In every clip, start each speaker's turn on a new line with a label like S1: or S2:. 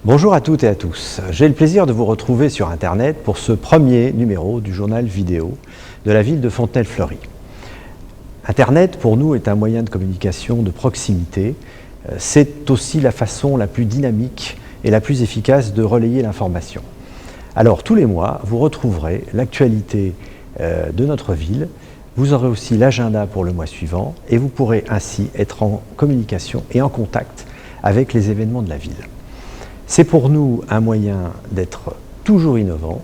S1: Bonjour à toutes et à tous. J'ai le plaisir de vous retrouver sur Internet pour ce premier numéro du journal vidéo de la ville de Fontenay-le-Fleury. Internet, pour nous, est un moyen de communication de proximité. C'est aussi la façon la plus dynamique et la plus efficace de relayer l'information. Alors, tous les mois, vous retrouverez l'actualité de notre ville. Vous aurez aussi l'agenda pour le mois suivant et vous pourrez ainsi être en communication et en contact avec les événements de la ville. C'est pour nous un moyen d'être toujours innovant,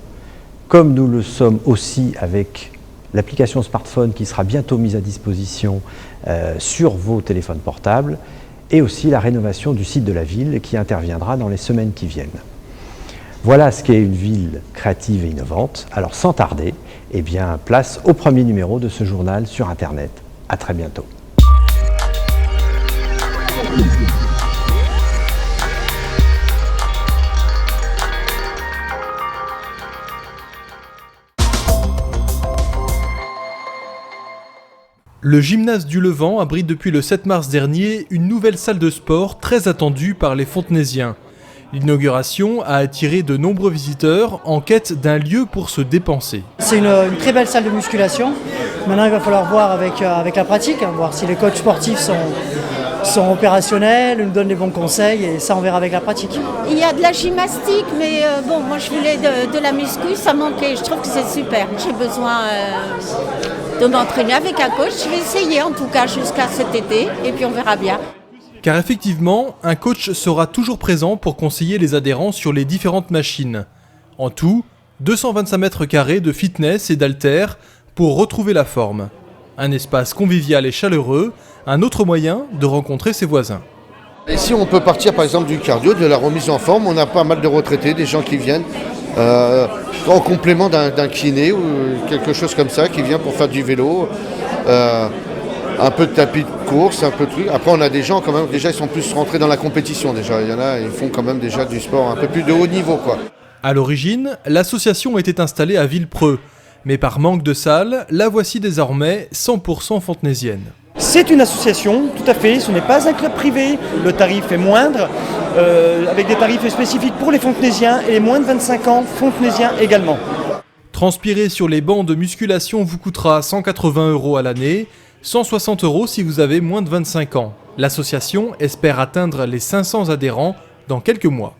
S1: comme nous le sommes aussi avec l'application smartphone qui sera bientôt mise à disposition sur vos téléphones portables, et aussi la rénovation du site de la ville qui interviendra dans les semaines qui viennent. Voilà ce qu'est une ville créative et innovante. Alors sans tarder, place au premier numéro de ce journal sur Internet. À très bientôt.
S2: Le gymnase du Levant abrite depuis le 7 mars dernier une nouvelle salle de sport très attendue par les Fontenaisiens. L'inauguration a attiré de nombreux visiteurs en quête d'un lieu pour se dépenser.
S3: C'est une très belle salle de musculation. Maintenant, il va falloir voir avec la pratique, voir si les coachs sportifs sont opérationnels, nous donnent les bons conseils, et ça on verra avec la pratique.
S4: Il y a de la gymnastique, mais moi je voulais de la muscu, ça manquait. Je trouve que c'est super. J'ai besoin de m'entraîner avec un coach. Je vais essayer en tout cas jusqu'à cet été, et puis on verra bien.
S2: Car effectivement, un coach sera toujours présent pour conseiller les adhérents sur les différentes machines. En tout, 225 mètres carrés de fitness et d'haltères pour retrouver la forme. Un espace convivial et chaleureux, un autre moyen de rencontrer ses voisins.
S5: Ici, on peut partir par exemple du cardio, de la remise en forme. On a pas mal de retraités, des gens qui viennent en complément d'un kiné ou quelque chose comme ça, qui vient pour faire du vélo. Un peu de tapis de course, un peu de trucs. Après, on a des gens quand même, déjà, ils sont plus rentrés dans la compétition déjà. Il y en a, ils font quand même déjà du sport un peu plus de haut niveau, quoi.
S2: À l'origine, l'association était installée à Villepreux. Mais par manque de salles, la voici désormais 100% fontenaisienne.
S6: C'est une association, tout à fait, ce n'est pas un club privé. Le tarif est moindre, avec des tarifs spécifiques pour les fontenaisiens et les moins de 25 ans fontenaisiens également.
S2: Transpirer sur les bancs de musculation vous coûtera 180 € à l'année, 160 € si vous avez moins de 25 ans. L'association espère atteindre les 500 adhérents dans quelques mois.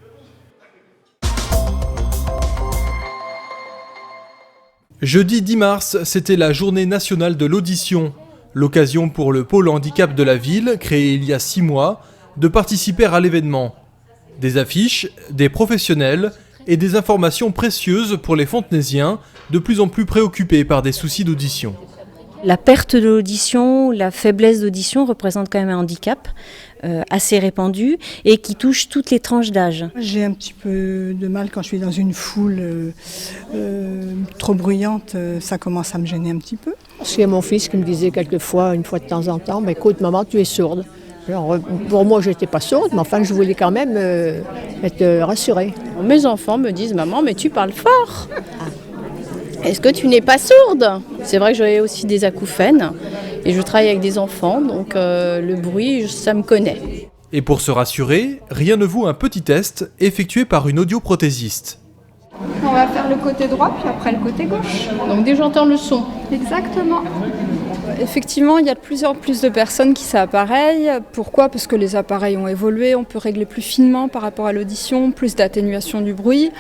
S2: Jeudi 10 mars, c'était la journée nationale de l'audition. L'occasion pour le pôle handicap de la ville, créé il y a 6 mois, de participer à l'événement. Des affiches, des professionnels et des informations précieuses pour les Fontenaisiens, de plus en plus préoccupés par des soucis d'audition.
S7: La perte de l'audition, la faiblesse d'audition représente quand même un handicap assez répandu et qui touche toutes les tranches d'âge.
S8: J'ai un petit peu de mal quand je suis dans une foule trop bruyante, ça commence à me gêner un petit peu.
S9: Il y a mon fils qui me disait quelquefois, une fois de temps en temps, écoute maman, tu es sourde. Alors, pour moi, je n'étais pas sourde, mais enfin, je voulais quand même être rassurée.
S10: Mes enfants me disent, maman, mais tu parles fort. Est-ce que tu n'es pas sourde ? C'est vrai que j'ai aussi des acouphènes et je travaille avec des enfants, donc le bruit, ça me connaît.
S2: Et pour se rassurer, rien ne vaut un petit test effectué par une audioprothésiste.
S11: On va faire le côté droit, puis après le côté gauche.
S10: Donc dès que j'entends le son.
S11: Exactement.
S12: Effectivement, il y a de plus en plus de personnes qui sont appareils. Pourquoi ? Parce que les appareils ont évolué, on peut régler plus finement par rapport à l'audition, plus d'atténuation du bruit.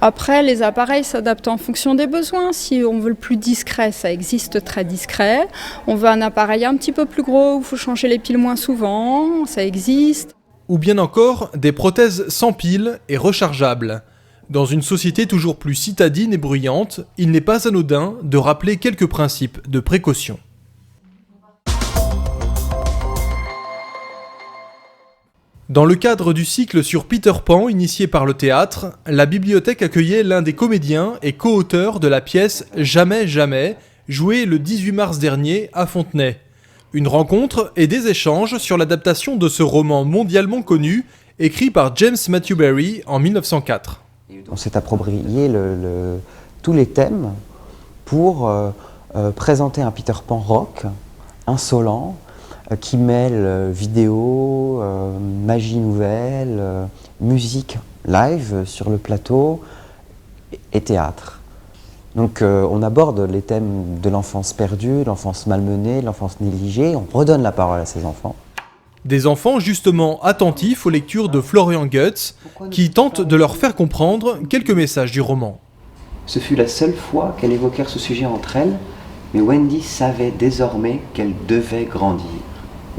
S12: Après, les appareils s'adaptent en fonction des besoins. Si on veut le plus discret, ça existe très discret. On veut un appareil un petit peu plus gros, où il faut changer les piles moins souvent, ça existe.
S2: Ou bien encore des prothèses sans piles et rechargeables. Dans une société toujours plus citadine et bruyante, il n'est pas anodin de rappeler quelques principes de précaution. Dans le cadre du cycle sur Peter Pan initié par le théâtre, la bibliothèque accueillait l'un des comédiens et co-auteurs de la pièce Jamais, jamais, jouée le 18 mars dernier à Fontenay. Une rencontre et des échanges sur l'adaptation de ce roman mondialement connu, écrit par James Matthew Barrie en 1904.
S13: On s'est approprié tous les thèmes pour présenter un Peter Pan rock, insolent, qui mêle vidéo, magie nouvelle, musique live sur le plateau et théâtre. Donc on aborde les thèmes de l'enfance perdue, l'enfance malmenée, l'enfance négligée, on redonne la parole à ces enfants.
S2: Des enfants justement attentifs aux lectures de Florian Goetz, qui tentent de leur faire comprendre quelques messages du roman.
S14: Ce fut la seule fois qu'elles évoquèrent ce sujet entre elles, mais Wendy savait désormais qu'elle devait grandir.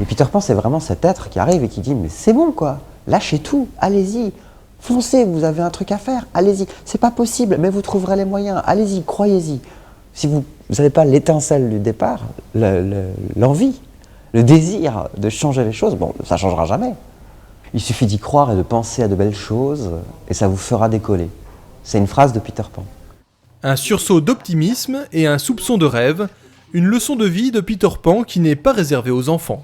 S13: Et Peter Pan, c'est vraiment cet être qui arrive et qui dit « mais c'est bon quoi, lâchez tout, allez-y, foncez, vous avez un truc à faire, allez-y, c'est pas possible, mais vous trouverez les moyens, allez-y, croyez-y. Si vous n'avez pas l'étincelle du départ, l'envie, le désir de changer les choses, bon, ça changera jamais. Il suffit d'y croire et de penser à de belles choses, et ça vous fera décoller. » C'est une phrase de Peter Pan.
S2: Un sursaut d'optimisme et un soupçon de rêve, une leçon de vie de Peter Pan qui n'est pas réservée aux enfants.